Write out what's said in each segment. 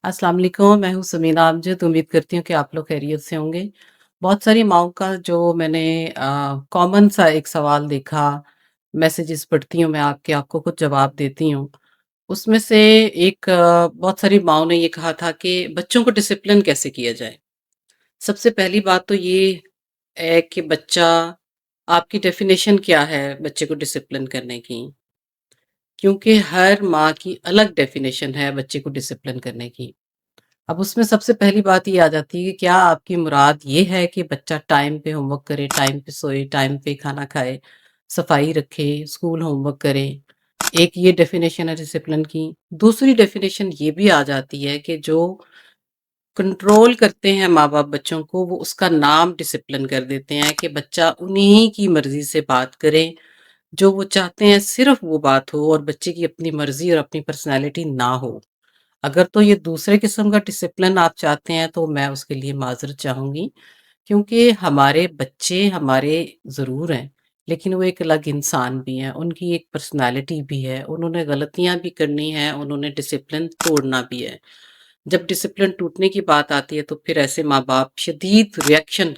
अस्सलाम वालेकुम, मैं हूँ समीना अमजद। उम्मीद करती हूँ कि आप लोग खैरियत से होंगे। बहुत सारी माँओं का जो मैंने कॉमन सा एक सवाल देखा, मैसेजेस पढ़ती हूँ मैं आपको कुछ जवाब देती हूँ। उसमें से एक बहुत सारी माँओं ने ये कहा था कि बच्चों को डिसिप्लिन कैसे किया जाए? सबसे पहली बात तो ये है कि बच्चा आपकी डेफ़िनेशन क्या है बच्चे को डिसिप्लिन करने की? क्योंकि हर माँ की अलग डेफ़िनेशन है बच्चे को डिसिप्लिन करने की। अब उसमें सबसे पहली बात ये आ जाती है कि क्या आपकी मुराद ये है कि बच्चा टाइम पे होमवर्क करे, टाइम पे सोए, टाइम पे खाना खाए, सफाई रखे, स्कूल होमवर्क करे। एक ये डेफिनेशन है डिसिप्लिन की। दूसरी डेफिनेशन ये भी आ जाती है कि जो कंट्रोल करते हैं माँ-बाप बच्चों को, वो उसका नाम डिसिप्लिन कर देते हैं कि बच्चा उन्हीं की मर्ज़ी से बात करे, जो वो चाहते हैं सिर्फ़ वो बात हो और बच्चे की अपनी मर्ज़ी और अपनी पर्सनैलिटी ना हो। अगर तो ये दूसरे किस्म का डिसिप्लिन आप चाहते हैं तो मैं उसके लिए माज़रत चाहूँगी, क्योंकि हमारे बच्चे हमारे ज़रूर हैं, लेकिन वो एक अलग इंसान भी हैं, उनकी एक पर्सनैलिटी भी है, उन्होंने गलतियाँ भी करनी हैं, उन्होंने डिसिप्लिन तोड़ना भी है। जब डिसिप्लिन टूटने की बात आती है तो फिर ऐसे माँ-बाप शदीद रिएक्शन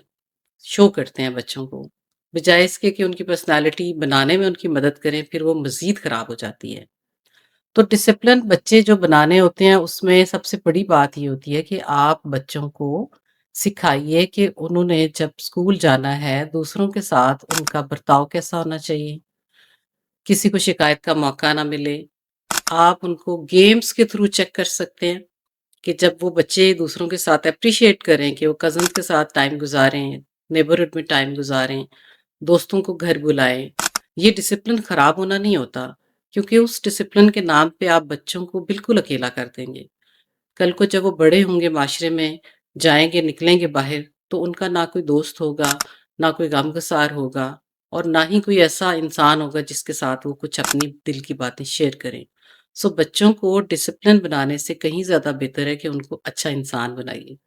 शो करते हैं बच्चों को। बजाए इसके कि उनकी पर्सनैलिटी बनाने में उनकी मदद करें, फिर वो मज़ीद ख़राब हो जाती है। तो डिसिप्लिन बच्चे जो बनाने होते हैं उसमें सबसे बड़ी बात ये होती है कि आप बच्चों को सिखाइए कि उन्होंने जब स्कूल जाना है दूसरों के साथ उनका बर्ताव कैसा होना चाहिए, किसी को शिकायत का मौका ना मिले। आप उनको गेम्स के थ्रू चेक कर सकते हैं कि जब वो बच्चे दूसरों के साथ एप्रिशिएट करें कि वो कज़न्स के साथ टाइम गुज़ारें, नेबरहुड में टाइम गुज़ारें, दोस्तों को घर बुलाएँ। ये डिसिप्लिन ख़राब होना नहीं होता, क्योंकि उस डिसिप्लिन के नाम पे आप बच्चों को बिल्कुल अकेला कर देंगे। कल को जब वो बड़े होंगे माशरे में, जाएँगे, निकलेंगे बाहर, तो उनका ना कोई दोस्त होगा, ना कोई गमगसार होगा और ना ही कोई ऐसा इंसान होगा जिसके साथ वो कुछ अपनी दिल की बातें शेयर करें। सो बच्चों को डिसिप्लिन बनाने से कहीं ज़्यादा बेहतर है कि उनको अच्छा इंसान बनाइए।